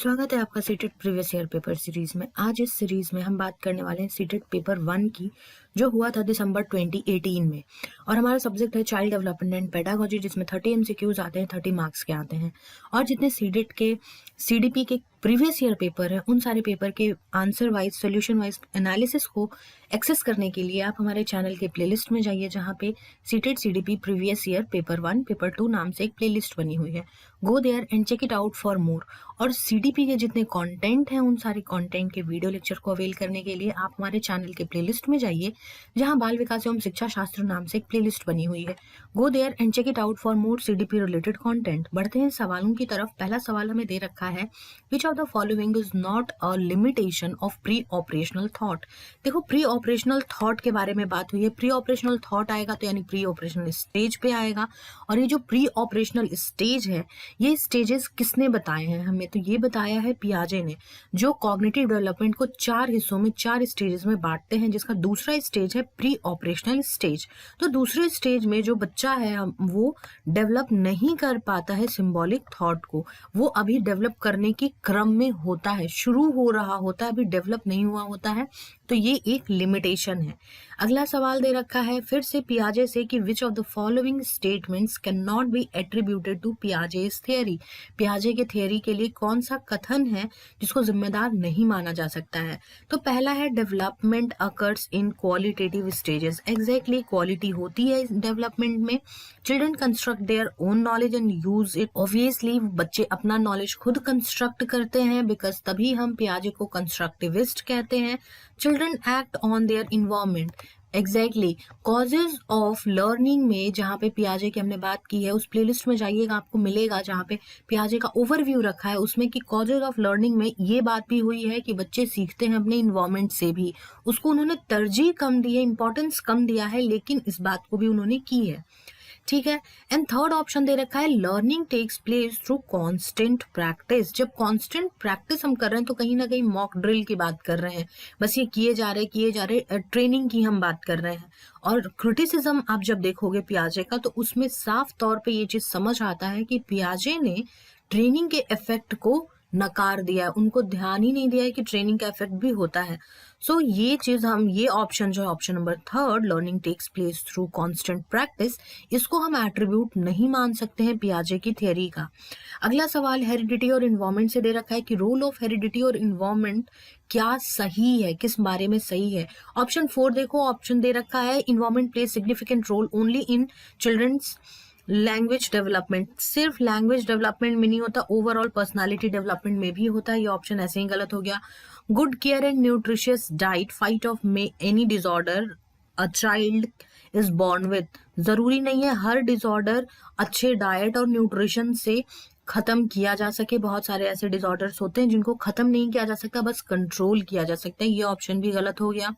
स्वागत है आपका CTET previous year paper series में। आज इस सीरीज में हम बात करने वाले हैं सीटेट पेपर 1 की, जो हुआ था दिसंबर 2018 में। और हमारा सब्जेक्ट है चाइल्ड डेवलपमेंट एंड पेडागोजी, जिसमें 30 एमसीक्यूज आते हैं, 30 मार्क्स के आते हैं। और जितने सीटेट के सीडीपी के प्रीवियस ईयर पेपर है, उन सारे पेपर के answer wise, solution wise analysis को एक्सेस करने के लिए आप हमारे चैनल के प्लेलिस्ट में जाइए, जहाँ पे CTET CDP previous year paper 1 paper 2 नाम से एक प्लेलिस्ट बनी हुई है। Go there and check it out for more. और सीडीपी के जितने कंटेंट हैं, उन सारे कंटेंट के वीडियो लेक्चर को अवेल करने के लिए आप हमारे चैनल के प्लेलिस्ट में जाइए, जहां बाल विकास एवं शिक्षा शास्त्र नाम से एक प्लेलिस्ट बनी हुई है। Go there and check it out for more CDP related content. बढ़ते हैं सवालों की तरफ। पहला सवाल हमें दे रखा है, which of the following is not a limitation of pre operational thought. देखो, प्री ऑपरेशनल थॉट के बारे में बात हुई है। प्री ऑपरेशनल थॉट आएगा तो यानी प्री ऑपरेशनल स्टेज पे आएगा। और ये जो प्री ऑपरेशनल स्टेज है, ये स्टेजेस किसने बताए हैं हमें? तो ये बताया है पियाजे ने, जो कॉग्निटिव डेवलपमेंट को 4 हिस्सों में, 4 स्टेजेस में बांटते हैं, जिसका दूसरा स्टेज है प्री ऑपरेशनल स्टेज। तो दूसरे स्टेज में जो बच्चा है वो डेवलप नहीं कर पाता है सिंबॉलिक थॉट को, वो अभी डेवलप करने के क्रम में होता है, शुरू हो रहा होता है, अभी डेवलप नहीं हुआ होता है। तो ये एक लिमिटेशन है। अगला सवाल दे रखा है फिर से पियाजे से कि which of the following statements can not be attributed to Piaget's theory. पियाजे के थियरी के लिए कौन सा कथन है जिसको जिम्मेदार नहीं माना जा सकता है? तो पहला है, development occurs in qualitative stages. Exactly quality होती है डेवलपमेंट में। Children construct their own knowledge and use it. Obviously बच्चे अपना नॉलेज खुद कंस्ट्रक्ट करते हैं, बिकॉज तभी हम पियाजे को कंस्ट्रक्टिविस्ट कहते हैं। Children act on their environment. Exactly causes of learning में, जहाँ पे पियाजे की हमने बात की है, उस प्लेलिस्ट में जाइएगा, आपको मिलेगा जहाँ पे पियाजे का ओवरव्यू रखा है, उसमें कि कॉजेज ऑफ लर्निंग में ये बात भी हुई है कि बच्चे सीखते हैं अपने इन्वायरमेंट से भी। उसको उन्होंने तरजीह कम दी है, इंपॉर्टेंस कम दिया है, लेकिन इस बात को भी उन्होंने की है। ठीक है। एंड थर्ड ऑप्शन दे रखा है, learning takes place through constant practice. जब कांस्टेंट प्रैक्टिस हम कर रहे हैं तो कहीं ना कहीं मॉक ड्रिल की बात कर रहे हैं, बस ये किए जा रहे ट्रेनिंग की हम बात कर रहे हैं। और क्रिटिसिज्म आप जब देखोगे पियाजे का, तो उसमें साफ तौर पे ये चीज समझ आता है कि पियाजे ने ट्रेनिंग के इफेक्ट को नकार दिया है, उनको ध्यान ही नहीं दिया है कि ट्रेनिंग का इफेक्ट भी होता है। सो ये चीज हम, ये ऑप्शन जो है option number third, learning takes place through constant practice, इसको हम एट्रीब्यूट नहीं मान सकते हैं पियाजे की थियरी का। अगला सवाल हेरिडिटी और इन्वायरमेंट से दे रखा है कि रोल ऑफ हेरिडिटी और इन्वायरमेंट क्या सही है, किस बारे में सही है। ऑप्शन 4 देखो, ऑप्शन दे रखा है, environment play significant role only in children's language development. सिर्फ लैंग्वेज डेवलपमेंट में नहीं होता, ओवरऑल पर्सनालिटी डेवलपमेंट में भी होता है। ये ऑप्शन ऐसे ही गलत हो गया। Good care and nutritious diet fight of any disorder a child is born with. जरूरी नहीं है हर डिसऑर्डर अच्छे डाइट और न्यूट्रिशन से खत्म किया जा सके। बहुत सारे ऐसे डिसऑर्डर्स होते हैं जिनको खत्म नहीं किया जा सकता, बस कंट्रोल किया जा सकता है। ये ऑप्शन भी गलत हो गया।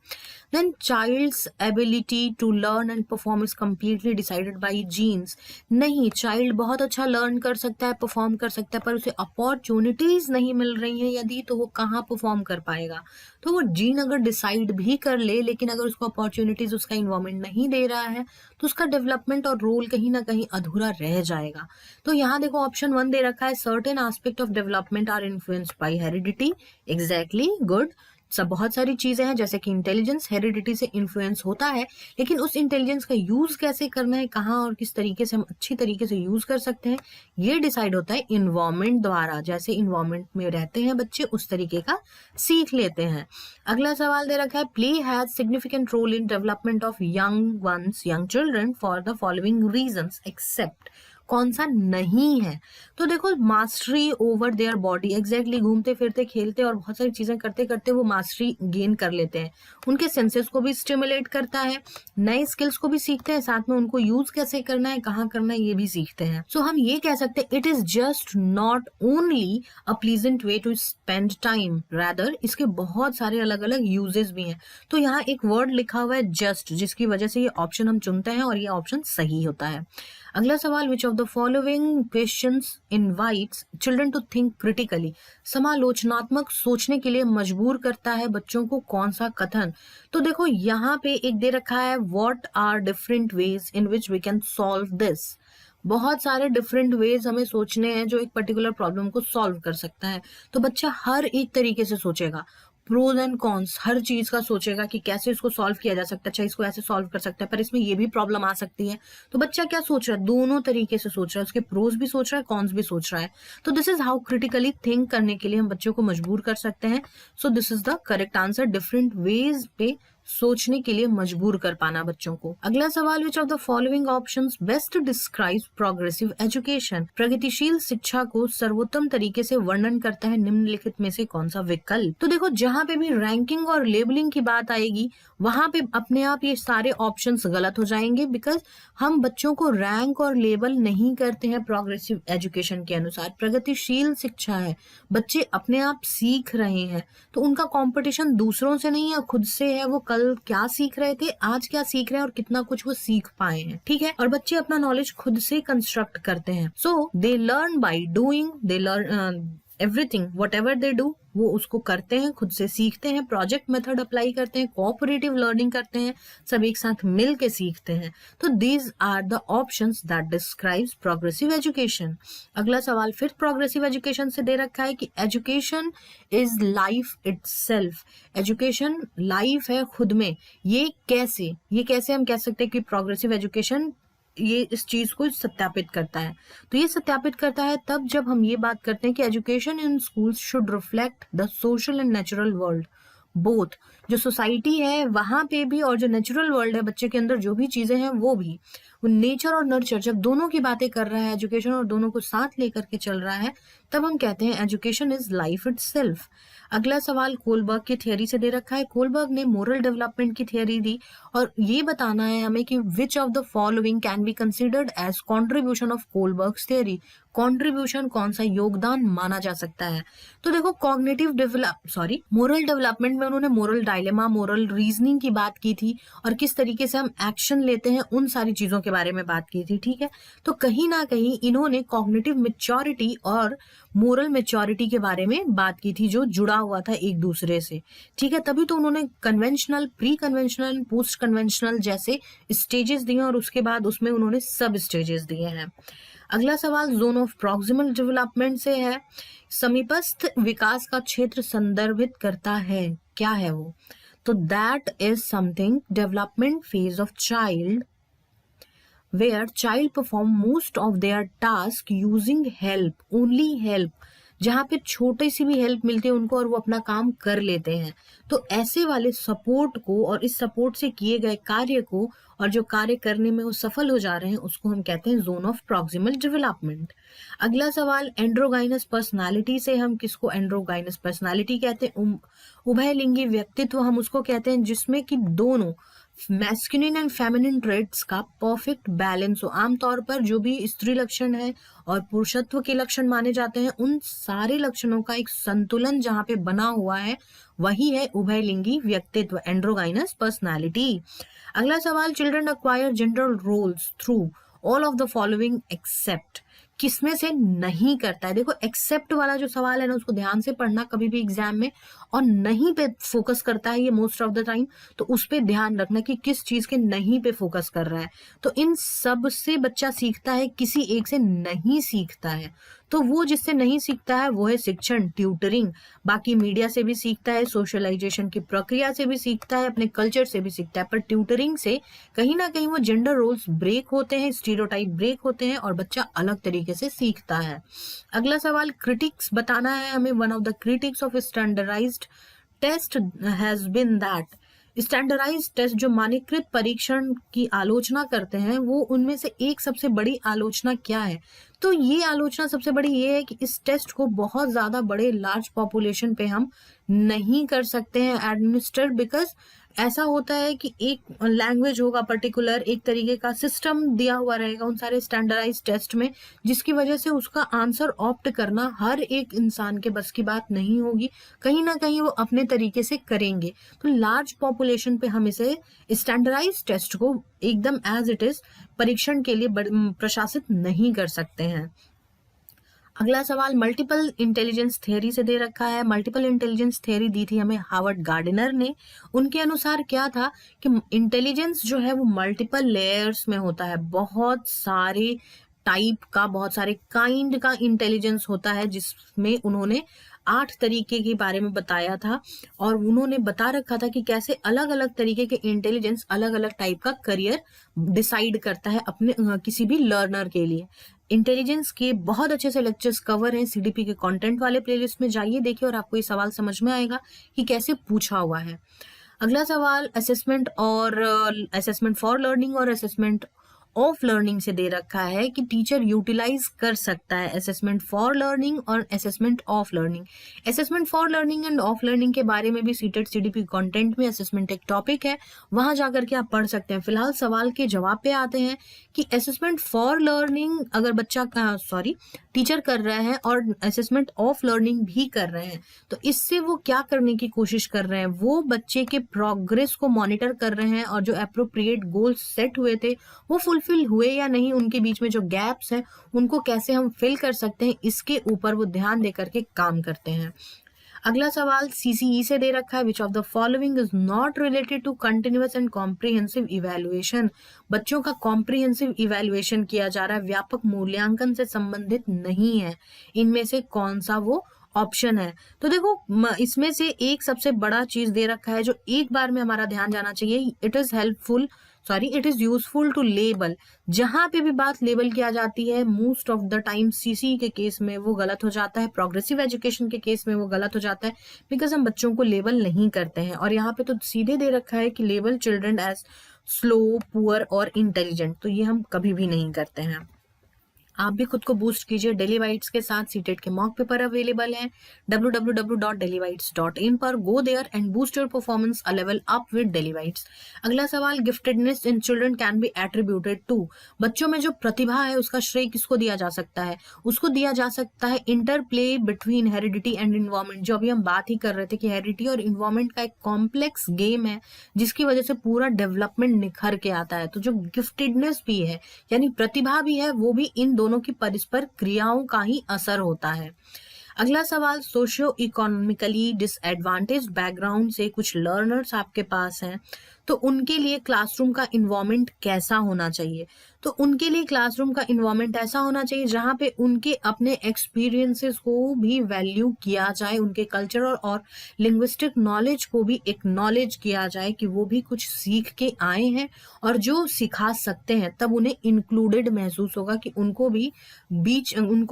Then child's ability to learn and perform is completely decided by genes. नहीं, चाइल्ड बहुत अच्छा लर्न कर सकता है, परफॉर्म कर सकता है, पर उसे अपॉर्चुनिटीज नहीं मिल रही हैं यदि, तो वो कहाँ परफॉर्म कर पाएगा? तो वो जीन अगर डिसाइड भी कर ले, लेकिन अगर उसको अपॉर्चुनिटीज उसका इन्वायरमेंट नहीं दे रहा है, तो उसका डेवलपमेंट और रोल कहीं ना कहीं अधूरा रह जाएगा। तो यहाँ देखो ऑप्शन 1 दे रखा है, certain aspect of development are influenced by heredity. Exactly good. सब बहुत सारी चीजें हैं, जैसे कि इंटेलिजेंस हेरिडिटी से इन्फ्लुएंस होता है, लेकिन उस इंटेलिजेंस का यूज कैसे करना है, कहाँ और किस तरीके से हम अच्छी तरीके से यूज कर सकते हैं, ये डिसाइड होता है इन्वायरमेंट द्वारा। जैसे इन्वायरमेंट में रहते हैं बच्चे, उस तरीके का सीख लेते हैं। अगला सवाल दे रखा है, play has significant role in development of young ones, young children for the following reasons except. कौन सा नहीं है? तो देखो, mastery over their body. Exactly घूमते फिरते, खेलते और बहुत सारी चीजें करते करते वो मास्टरी गेन कर लेते हैं। उनके सेंसेस को भी स्टिमुलेट करता है, नए स्किल्स को भी सीखते हैं, साथ में उनको यूज कैसे करना है, कहाँ करना है, ये भी सीखते हैं। सो हम ये कह सकते हैं, it is just not only a pleasant way to spend time, rather इसके बहुत सारे अलग अलग यूजेस भी हैं। तो यहाँ एक वर्ड लिखा हुआ है जस्ट, जिसकी वजह से ये ऑप्शन हम चुनते हैं और ये ऑप्शन सही होता है। अगला सवाल, which of the following questions invites children to think critically. समालोचनात्मक सोचने के लिए मजबूर करता है बच्चों को कौन सा कथन? तो देखो यहाँ पे एक दे रखा है, what are different ways in which we can solve this. बहुत सारे डिफरेंट वेज हमें सोचने हैं जो एक पर्टिकुलर प्रॉब्लम को सॉल्व कर सकता है। तो बच्चा हर एक तरीके से सोचेगा, प्रोज एंड कॉन्स हर चीज का सोचेगा कि कैसे इसको सॉल्व किया जा सकता है। अच्छा, इसको ऐसे सॉल्व कर सकता है, पर इसमें ये भी प्रॉब्लम आ सकती है। तो बच्चा क्या सोच रहा है, दोनों तरीके से सोच रहा है, उसके प्रोज भी सोच रहा है, कॉन्स भी सोच रहा है। तो this is how critically think करने के लिए हम बच्चों को मजबूर कर सकते हैं। सो this is the correct answer, different ways पे सोचने के लिए मजबूर कर पाना बच्चों को। अगला सवाल, which of the following options best describes progressive education? प्रगतिशील शिक्षा को सर्वोत्तम तरीके से वर्णन करता है निम्नलिखित में से कौन सा विकल्प? तो देखो, जहां पे भी रैंकिंग और लेबलिंग की बात आएगी वहां पे अपने आप ये सारे ऑप्शंस गलत हो जाएंगे, बिकॉज हम बच्चों को रैंक और लेबल नहीं करते हैं प्रोग्रेसिव एजुकेशन के अनुसार। प्रगतिशील शिक्षा है, बच्चे अपने आप सीख रहे हैं, तो उनका कंपटीशन दूसरों से नहीं है, खुद से है। वो कल क्या सीख रहे थे, आज क्या सीख रहे हैं और कितना कुछ वो सीख पाए हैं, ठीक है। और बच्चे अपना नॉलेज खुद से कंस्ट्रक्ट करते हैं। So they learn by doing, they learn everything whatever they do, वो उसको करते हैं, खुद से सीखते हैं, प्रोजेक्ट मेथड अप्लाई करते हैं, कोऑपरेटिव लर्निंग करते हैं, सब एक साथ मिल के सीखते हैं। तो these are the options that describes progressive education. अगला सवाल फिर प्रोग्रेसिव एजुकेशन से दे रखा है कि education is life itself. Education life है खुद में। ये कैसे हम कह सकते हैं कि प्रोग्रेसिव एजुकेशन ये इस चीज को सत्यापित करता है? तो ये सत्यापित करता है तब जब हम ये बात करते हैं कि education in schools should reflect the social and natural world both. जो सोसाइटी है वहां पे भी और जो नेचुरल वर्ल्ड है बच्चे के अंदर जो भी चीजें हैं वो भी, वो नेचर और नर्चर जब दोनों की बातें कर रहा है एजुकेशन और दोनों को साथ लेकर के चल रहा है, तब हम कहते हैं एजुकेशन इज लाइफ इटसेल्फ। अगला सवाल कोलबर्ग की थियरी से दे रखा है। कोलबर्ग ने मोरल डेवलपमेंट की थियरी दी और ये बताना है हमें कि which of the following can be considered as contribution of Kohlberg's theory. Contribution कौन सा योगदान माना जा सकता है? तो देखो, मोरल डेवलपमेंट में उन्होंने मोरल डायलेमा, मोरल रीजनिंग की बात की थी और किस तरीके से हम एक्शन लेते हैं उन सारी चीजों के बारे में बात की थी, ठीक है। तो कहीं ना कहीं इन्होंने कॉग्निटिव मेच्योरिटी और मोरल मेच्योरिटी के बारे में बात की थी, जो जुड़ा हुआ था एक दूसरे से, ठीक है। तभी तो उन्होंने conventional, pre conventional, post conventional जैसे स्टेजेस दिए और उसके बाद उसमें उन्होंने सब स्टेजेस दिए हैं। अगला सवाल जोन ऑफ प्रॉक्सिमल डेवलपमेंट से है। समीपस्थ विकास का क्षेत्र संदर्भित करता है, क्या है वो? तो that is something development phase of child where child perform most of their task using help, only help, जहाँ पे छोटी सी भी हेल्प मिलती है उनको और वो अपना काम कर लेते हैं। तो ऐसे वाले सपोर्ट को और इस सपोर्ट से किए गए कार्य को और जो कार्य करने में वो सफल हो जा रहे हैं उसको हम कहते हैं जोन ऑफ प्रॉक्सिमल डेवलपमेंट। अगला सवाल एंड्रोगाइनस पर्सनालिटी से। हम किसको एंड्रोगाइनस पर्सनालिटी कहते हैं? उभयलिंगी व्यक्तित्व हम उसको कहते हैं जिसमें कि दोनों मैस्कुलिन एंड फेमिनिन ट्रेट्स का परफेक्ट बैलेंस हो। आमतौर पर जो भी स्त्री लक्षण है और पुरुषत्व के लक्षण माने जाते हैं, उन सारे लक्षणों का एक संतुलन जहां पे बना हुआ है वही है उभयलिंगी व्यक्तित्व, एंड्रोगाइनस पर्सनालिटी। अगला सवाल children acquire gender roles through all of the following except. किसमें से नहीं करता है? देखो, एक्सेप्ट वाला जो सवाल है ना उसको ध्यान से पढ़ना कभी भी एग्जाम में, और नहीं पे फोकस करता है ये मोस्ट ऑफ द टाइम, तो उस पे ध्यान रखना कि किस चीज के नहीं पे फोकस कर रहा है। तो इन सब से बच्चा सीखता है, किसी एक से नहीं सीखता है। तो वो जिससे नहीं सीखता है वो है शिक्षण, ट्यूटरिंग। बाकी मीडिया से भी सीखता है, सोशलाइजेशन की प्रक्रिया से भी सीखता है, अपने कल्चर से भी सीखता है, पर ट्यूटरिंग से कहीं ना कहीं वो जेंडर रोल्स ब्रेक होते हैं, स्टीरियोटाइप ब्रेक होते हैं और बच्चा अलग तरीके से सीखता है। अगला सवाल क्रिटिक्स बताना है हमें। One of the critics of standardised test has been that. Standardised test जो मानकीकृत परीक्षण की आलोचना करते हैं, वो उनमें से एक सबसे बड़ी आलोचना क्या है? तो ये आलोचना सबसे बड़ी ये है कि इस टेस्ट को बहुत ज्यादा बड़े लार्ज पॉपुलेशन पे हम नहीं कर सकते हैं एडमिनिस्टर, बिकॉज ऐसा होता है कि एक लैंग्वेज होगा पर्टिकुलर, एक तरीके का सिस्टम दिया हुआ रहेगा उन सारे स्टैंडर्डाइज टेस्ट में, जिसकी वजह से उसका आंसर ऑप्ट करना हर एक इंसान के बस की बात नहीं होगी। कहीं ना कहीं वो अपने तरीके से करेंगे। तो लार्ज पॉपुलेशन पे हम इसे स्टैंडर्डाइज टेस्ट को एकदम एज इट इज परीक्षण के लिए प्रशासित नहीं कर सकते हैं। अगला सवाल मल्टीपल इंटेलिजेंस थियरी से दे रखा है। मल्टीपल इंटेलिजेंस थियरी दी थी हमें हार्वर्ड गार्डनर ने। उनके अनुसार क्या था कि इंटेलिजेंस जो है वो मल्टीपल लेयर्स में होता है, बहुत सारे टाइप का, बहुत सारे काइंड का इंटेलिजेंस होता है, जिसमें उन्होंने 8 तरीके के बारे में बताया था और उन्होंने बता रखा था कि कैसे अलग अलग तरीके के इंटेलिजेंस अलग अलग टाइप का करियर डिसाइड करता है अपने किसी भी लर्नर के लिए। इंटेलिजेंस के बहुत अच्छे से लेक्चर्स कवर हैं सीडीपी के कंटेंट वाले प्लेलिस्ट में, जाइए देखिए और आपको ये सवाल समझ में आएगा कि कैसे पूछा हुआ है। अगला सवाल असेसमेंट फॉर लर्निंग और असेसमेंट ऑफ लर्निंग से दे रखा है कि टीचर यूटिलाइज कर सकता है असेसमेंट फॉर लर्निंग और assessment of learning. Assessment for learning end of learning के बारे में भी सीटेट सीडीपी कंटेंट में असेसमेंट एक टॉपिक है, वहां जाकर के आप पढ़ सकते हैं। फिलहाल सवाल के जवाब पे आते हैं कि असेसमेंट फॉर लर्निंग अगर टीचर कर रहा है और असेसमेंट ऑफ लर्निंग भी कर रहे हैं, तो इससे वो क्या करने की कोशिश कर रहे हैं, वो बच्चे के प्रोग्रेस को मॉनिटर कर रहे हैं और जो अप्रोप्रिएट गोल्स सेट हुए थे वो फुलफिल हुए या नहीं, उनके बीच में जो गैप्स हैं उनको कैसे हम फिल कर सकते हैं, इसके ऊपर वो ध्यान दे करके काम करते हैं। अगला सवाल सीसीई से दे रखा है, which of the following is not related to continuous and comprehensive evaluation. बच्चों का कॉम्प्रिहेंसिव इवैल्यूएशन किया जा रहा है, व्यापक मूल्यांकन से संबंधित नहीं है, इनमें से कौन सा वो ऑप्शन है। तो देखो इसमें से एक सबसे बड़ा चीज दे रखा है जो एक बार में हमारा ध्यान जाना चाहिए, it is useful to label. जहां पे भी बात लेबल किया जाती है most of the time CC के केस में वो गलत हो जाता है, प्रोग्रेसिव एजुकेशन के केस में वो गलत हो जाता है, बिकॉज हम बच्चों को लेबल नहीं करते हैं। और यहाँ पे तो सीधे दे रखा है कि label children as slow, poor और इंटेलिजेंट, तो ये हम कभी भी नहीं करते हैं। आप भी खुद को बूस्ट कीजिए डेली वाइट्स के साथ। सीटेट के मॉक पेपर अवेलेबल हैं www.dailybites.in पर। Go there and boost your performance a level up with daily bites. अगला सवाल, giftedness in children can be attributed to. बच्चों में जो प्रतिभा है उसका श्रेय किसको दिया जा सकता है? उसको दिया जा सकता है interplay between heredity and environment. जो अभी हम बात ही कर रहे थे कि हेरिडिटी और इन्वायरमेंट का एक कॉम्प्लेक्स गेम है जिसकी वजह से पूरा डेवलपमेंट निखर के आता है। तो जो गिफ्टेडनेस भी है यानी प्रतिभा भी है, वो भी इन दोनों की परस्पर क्रियाओं का ही असर होता है। अगला सवाल, सोशियो इकोनॉमिकली डिसएडवांटेज बैकग्राउंड से कुछ लर्नर्स आपके पास हैं, तो उनके लिए क्लासरूम का इन्वायरमेंट कैसा होना चाहिए? तो उनके लिए क्लासरूम का इन्वायरमेंट ऐसा होना चाहिए जहां पे उनके अपने एक्सपीरियंसेस को भी वैल्यू किया जाए, उनके कल्चरल और लिंग्विस्टिक नॉलेज को भी एक्नॉलेज किया जाए कि वो भी कुछ सीख के आए हैं और जो सिखा सकते हैं, तब उन्हें इंक्लूडेड महसूस होगा कि उनको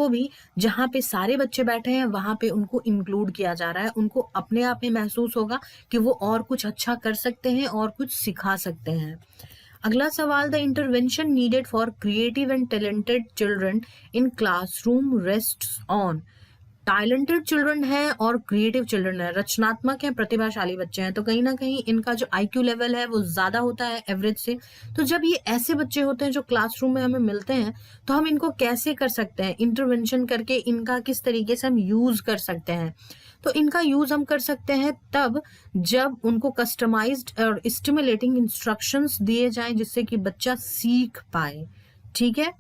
भी जहाँ पे सारे बच्चे बैठे हैं वहां पे उनको इंक्लूड किया जा रहा है, उनको अपने आप में महसूस होगा कि वो और कुछ अच्छा कर सकते हैं और कुछ सिखा सकते हैं। अगला सवाल, the intervention needed for creative and talented children in classroom rests on. Talented children है और क्रिएटिव चिल्ड्रन है, रचनात्मक है, प्रतिभाशाली बच्चे हैं, तो कहीं ना कहीं इनका जो आईक्यू लेवल है वो ज्यादा होता है एवरेज से। तो जब ये ऐसे बच्चे होते हैं जो क्लासरूम में हमें मिलते हैं, तो हम इनको कैसे कर सकते हैं इंटरवेंशन करके, इनका किस तरीके से हम यूज कर सकते हैं? तो इनका यूज हम कर सकते हैं तब जब उनको कस्टमाइज्ड और स्टिमुलेटिंग इंस्ट्रक्शंस दिए जाएं जिससे कि बच्चा सीख पाए। ठीक है,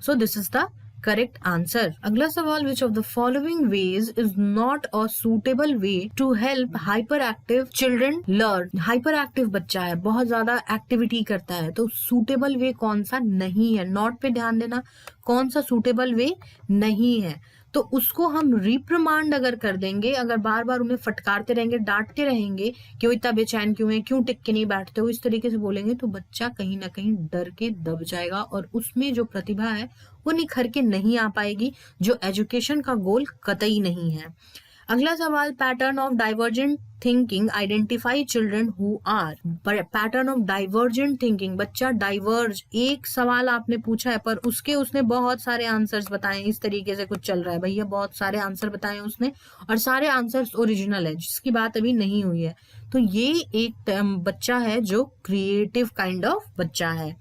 so this is the correct answer. अगला सवाल, which of the following ways is not a suitable way to help hyper active children learn. Hyper active बच्चा है, बहुत ज्यादा एक्टिविटी करता है, तो सूटेबल वे कौन सा नहीं है? नॉट पे ध्यान देना, कौन सा सूटेबल वे नहीं है? तो उसको हम रिप्रिमांड अगर कर देंगे, अगर बार बार उन्हें फटकारते रहेंगे, डांटते रहेंगे कि वो इतना बेचैन क्यों है, क्यों टिक के नहीं बैठते हो, इस तरीके से बोलेंगे, तो बच्चा कहीं ना कहीं डर के दब जाएगा और उसमें जो प्रतिभा है वो निखर के नहीं आ पाएगी, जो एजुकेशन का गोल कतई नहीं है। अगला सवाल, pattern of divergent thinking identify children who are. Pattern of divergent thinking, बच्चा डाइवर्ज, एक सवाल आपने पूछा है पर उसने बहुत सारे आंसर्स बताए, इस तरीके से कुछ चल रहा है, भैया बहुत सारे आंसर बताए उसने और सारे आंसर्स ओरिजिनल है, जिसकी बात अभी नहीं हुई है। तो ये एक बच्चा है जो क्रिएटिव काइंड ऑफ बच्चा है।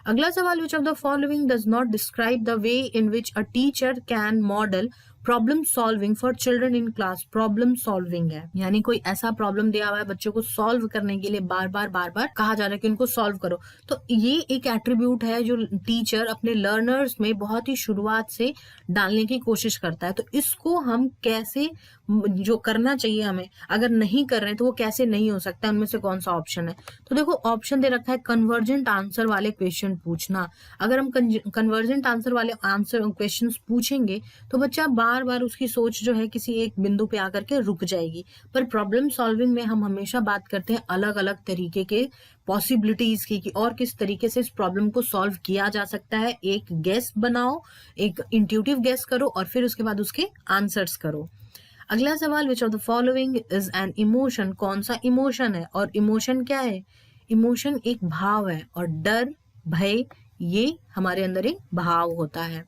अगला सवाल, which of the following does not describe the way in which a teacher can model problem solving for children in class, problem solving है, यानी कोई ऐसा प्रॉब्लम दिया हुआ है बच्चों को सॉल्व करने के लिए बार बार कहा जा रहा है कि उनको सॉल्व करो। तो ये एक एट्रीब्यूट है जो टीचर अपने लर्नर्स में बहुत ही शुरुआत से डालने की कोशिश करता है। तो इसको हम कैसे, जो करना चाहिए हमें, अगर नहीं कर रहे हैं तो वो कैसे नहीं हो सकता, उनमें से कौन सा ऑप्शन है। तो देखो ऑप्शन दे रखा है कन्वर्जेंट आंसर वाले क्वेश्चन पूछना। अगर हम कन्वर्जेंट आंसर वाले आंसर क्वेश्चन पूछेंगे तो बच्चा बार बार उसकी सोच जो है किसी एक बिंदु पे आकर के रुक जाएगी। पर प्रॉब्लम सॉल्विंग में हम हमेशा बात करते हैं अलग अलग तरीके के पॉसिबिलिटीज की, कि और किस तरीके से इस प्रॉब्लम को सॉल्व किया जा सकता है। एक गेस बनाओ, एक इंट्यूटिव गेस करो और फिर उसके बाद उसके आंसर्स करो। अगला सवाल, which of the following is an emotion, कौन सा इमोशन है। और इमोशन क्या है, इमोशन एक भाव है और डर, भय, ये हमारे अंदर एक भाव होता है।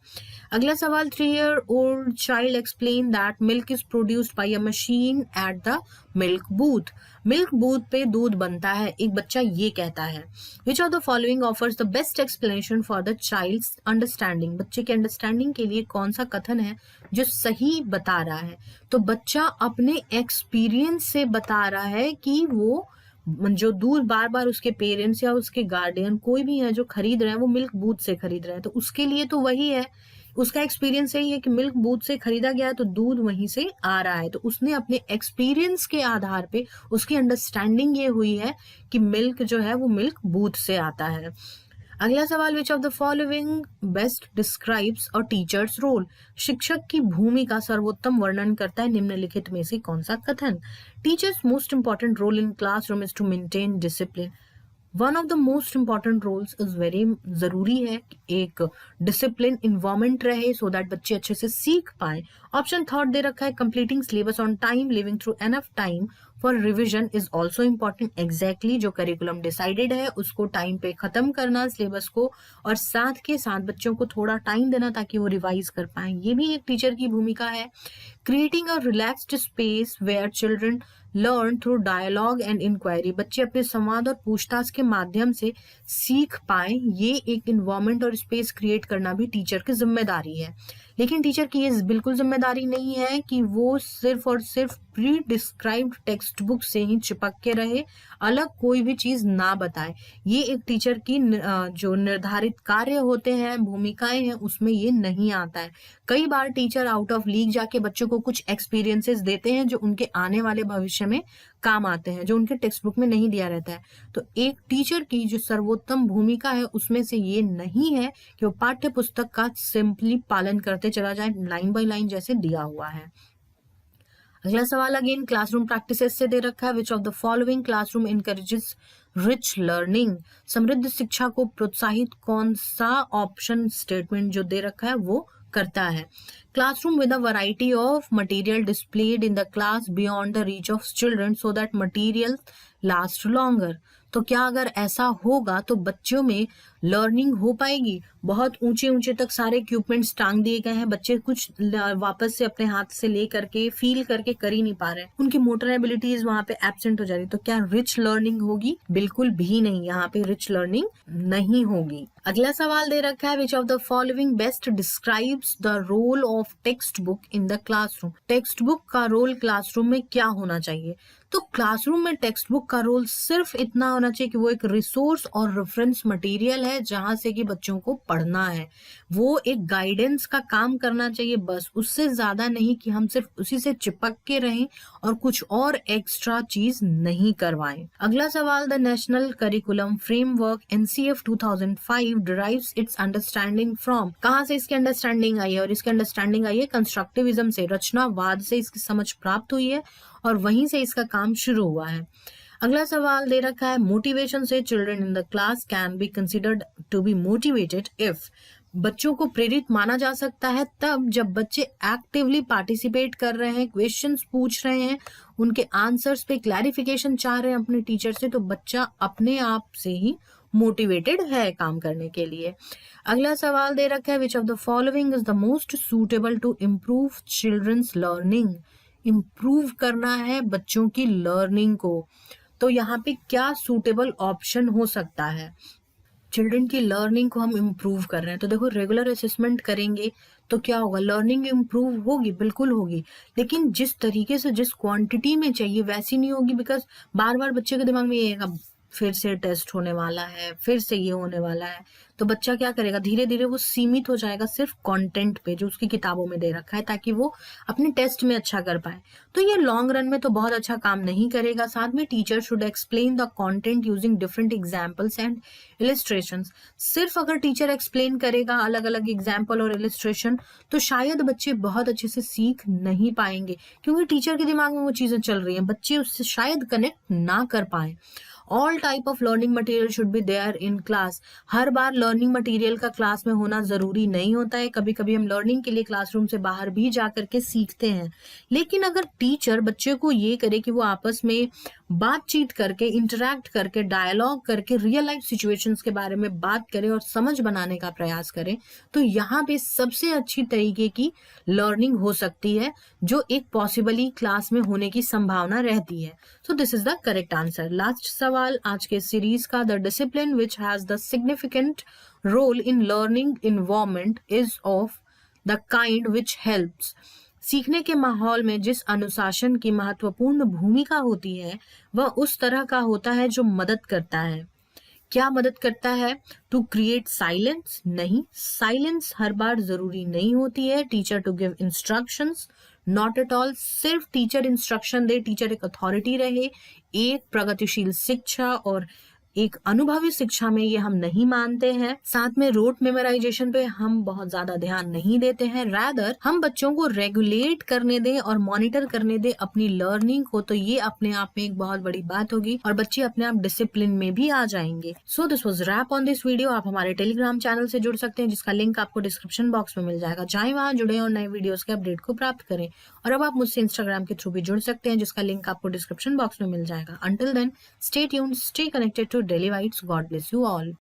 अगला सवाल, 3 year old child explain that milk is produced by a machine at the milk booth, milk booth पे दूध बनता है, एक बच्चा ये कहता है। Which of the following offers the best explanation for the child's understanding, बच्चे के अंडरस्टैंडिंग के लिए कौन सा कथन है जो सही बता रहा है। तो बच्चा अपने एक्सपीरियंस से बता रहा है कि वो जो दूध बार बार उसके पेरेंट्स या उसके गार्डियन कोई भी है जो खरीद रहे हैं वो मिल्क बूथ से खरीद रहे हैं, तो उसके लिए तो वही है, उसका एक्सपीरियंस यही है कि मिल्क बूथ से खरीदा गया है तो दूध वहीं से आ रहा है। तो उसने अपने एक्सपीरियंस के आधार पे उसकी अंडरस्टैंडिंग ये हुई है कि मिल्क जो है वो मिल्क बूथ से आता है। अगला सवाल, which of the following best describes a teacher's role, शिक्षक की भूमिका सर्वोत्तम वर्णन करता है निम्नलिखित में से कौन सा कथन। Teacher's most important role in classroom is to maintain discipline, one of the most important roles is very, जरूरी है एक डिसिप्लिन इन्वायरमेंट रहे सो दैट बच्चे अच्छे से सीख पाए। ऑप्शन थर्ड दे रखा है completing syllabus on time, living through enough time for revision is also important. Exactly जो करिकुलम डिसाइडेड है उसको टाइम पे खत्म करना सिलेबस को, और साथ के साथ बच्चों को थोड़ा टाइम देना ताकि वो रिवाइज कर पाए, ये भी एक टीचर की भूमिका है। Creating a relaxed space where children learn through dialogue and inquiry, बच्चे अपने संवाद और पूछताछ के माध्यम से सीख पाए, ये एक इन्वायरमेंट और स्पेस क्रिएट करना भी टीचर की जिम्मेदारी है। लेकिन टीचर की ये बिल्कुल जिम्मेदारी नहीं है कि वो सिर्फ और सिर्फ प्री डिस्क्राइब्ड टेक्स्ट बुक से ही चिपक के रहे, अलग कोई भी चीज ना बताए। ये एक टीचर की जो निर्धारित कार्य होते हैं, भूमिकाएं हैं, उसमें ये नहीं आता है। कई बार टीचर आउट ऑफ लीग जाके बच्चों को कुछ एक्सपीरियंसेस देते हैं जो उनके आने वाले भविष्य में काम आते हैं, जो उनके टेक्स्ट बुक में नहीं दिया रहता है। तो एक टीचर की जो सर्वोत्तम भूमिका है उसमें से ये नहीं है कि वो पाठ्य पुस्तक का सिंपली पालन करते चला जाए लाइन बाय लाइन जैसे दिया हुआ है। अगला सवाल अगेन क्लासरूम प्रैक्टिसेस से दे रखा है, which of the following classroom encourages rich learning, समृद्ध शिक्षा को प्रोत्साहित कौन सा ऑप्शन स्टेटमेंट जो दे रखा है वो करता है। Classroom with a variety of material displayed in the class beyond the reach of children so that material last longer, तो क्या अगर ऐसा होगा तो बच्चों में लर्निंग हो पाएगी। बहुत ऊंचे ऊंचे तक सारे इक्विपमेंट्स टांग दिए गए हैं, बच्चे कुछ वापस से अपने हाथ से ले करके फील करके कर ही नहीं पा रहे हैं, उनकी मोटर एबिलिटीज वहां पे एब्सेंट हो जा रही, तो क्या रिच लर्निंग होगी? बिल्कुल भी नहीं, यहाँ पे रिच लर्निंग नहीं होगी। अगला सवाल दे रखा है, which of the following best describes the role of text book in the classroom, text book का रोल क्लासरूम में क्या होना चाहिए। तो क्लासरूम में टेक्स्ट बुक का रोल सिर्फ इतना होना चाहिए कि वो एक रिसोर्स और रेफरेंस मटेरियल है जहां से कि बच्चों को पढ़ना है, वो एक गाइडेंस का काम करना चाहिए, बस उससे ज्यादा नहीं कि हम सिर्फ उसी से चिपक के रहें और कुछ और एक्स्ट्रा चीज नहीं करवाएं। अगला सवाल, the national curriculum framework NCF 2005 derives it's understanding from, कहां से इसकी अंडरस्टैंडिंग आई है? और इसकी अंडरस्टैंडिंग आई है कंस्ट्रक्टिविज्म से, रचनावाद से इसकी समझ प्राप्त हुई है और वहीं से इसका काम शुरू हुआ है। अगला सवाल दे रखा है, मोटिवेशन से children in the class can be considered to be motivated if, बच्चों को प्रेरित माना जा सकता है तब जब बच्चे एक्टिवली पार्टिसिपेट कर रहे हैं, क्वेश्चंस पूछ रहे हैं, उनके आंसर्स पे क्लैरिफिकेशन चाह रहे हैं अपने टीचर से, तो बच्चा अपने आप से ही मोटिवेटेड है काम करने के लिए। अगला सवाल दे रखा है, which of the following is the most suitable to improve children's learning, improve करना है बच्चों की लर्निंग को, तो यहाँ पे क्या सूटेबल ऑप्शन हो सकता है? चिल्ड्रन की लर्निंग को हम इम्प्रूव कर रहे हैं, तो देखो रेगुलर असेसमेंट करेंगे तो क्या होगा, लर्निंग इम्प्रूव होगी, बिल्कुल होगी, लेकिन जिस तरीके से जिस क्वांटिटी में चाहिए वैसी नहीं होगी, बिकॉज बार बार बच्चे के दिमाग में ये है फिर से टेस्ट होने वाला है, फिर से ये होने वाला है, तो बच्चा क्या करेगा, धीरे धीरे वो सीमित हो जाएगा सिर्फ कंटेंट पे जो उसकी किताबों में दे रखा है, ताकि वो अपने टेस्ट में अच्छा कर पाए। तो ये लॉन्ग रन में तो बहुत अच्छा काम नहीं करेगा। साथ में teacher should explain the content using different examples and illustrations. सिर्फ अगर टीचर एक्सप्लेन करेगा अलग अलग एग्जाम्पल और इलिस्ट्रेशन, तो शायद बच्चे बहुत अच्छे से सीख नहीं पाएंगे, क्योंकि टीचर के दिमाग में वो चीजें चल रही हैं, बच्चे उससे शायद कनेक्ट ना कर पाए। All type of learning material should be there in class. हर बार लर्निंग मटेरियल का क्लास में होना जरूरी नहीं होता है, कभी कभी हम लर्निंग के लिए क्लासरूम से बाहर भी जा करके सीखते हैं। लेकिन अगर टीचर बच्चे को ये करे कि वो आपस में बातचीत करके, इंटरैक्ट करके, डायलॉग करके रियल लाइफ सिचुएशंस के बारे में बात करे और समझ बनाने का प्रयास करे, तो यहाँ पे सबसे अच्छी तरीके की लर्निंग हो सकती है, जो एक पॉसिबली क्लास में होने की संभावना रहती है। So this is the correct answer. Last सवाल आज के सीरीज का, the discipline which has the significant role in learning environment is of the kind which helps. सीखने के माहौल में जिस अनुशासन की महत्वपूर्ण भूमिका होती है वह उस तरह का होता है जो मदद करता है। क्या मदद करता है? To create silence? नहीं, साइलेंस हर बार जरूरी नहीं होती है। Teacher to give instructions? Not at all. सिर्फ टीचर इंस्ट्रक्शन दे, टीचर एक अथॉरिटी रहे, एक प्रगतिशील शिक्षा और एक अनुभवी शिक्षा में ये हम नहीं मानते हैं। साथ में रोट मेमोराइजेशन पे हम बहुत ज्यादा ध्यान नहीं देते हैं। रैदर हम बच्चों को रेगुलेट करने दें और मॉनिटर करने दें अपनी लर्निंग को, तो ये अपने आप में एक बहुत बड़ी बात होगी और बच्चे अपने आप डिसिप्लिन में भी आ जाएंगे। So this was wrap on this video. आप हमारे टेलीग्राम चैनल से जुड़ सकते हैं, जिसका लिंक आपको डिस्क्रिप्शन बॉक्स में मिल जाएगा। जाएं वहां, जुड़े और नए वीडियोस के अपडेट को प्राप्त करें। और अब आप मुझसे इंस्टाग्राम के थ्रू भी जुड़ सकते हैं, जिसका लिंक आपको डिस्क्रिप्शन बॉक्स में मिल जाएगा। Until then, stay tuned, stay connected to Daily Bites. God bless you all.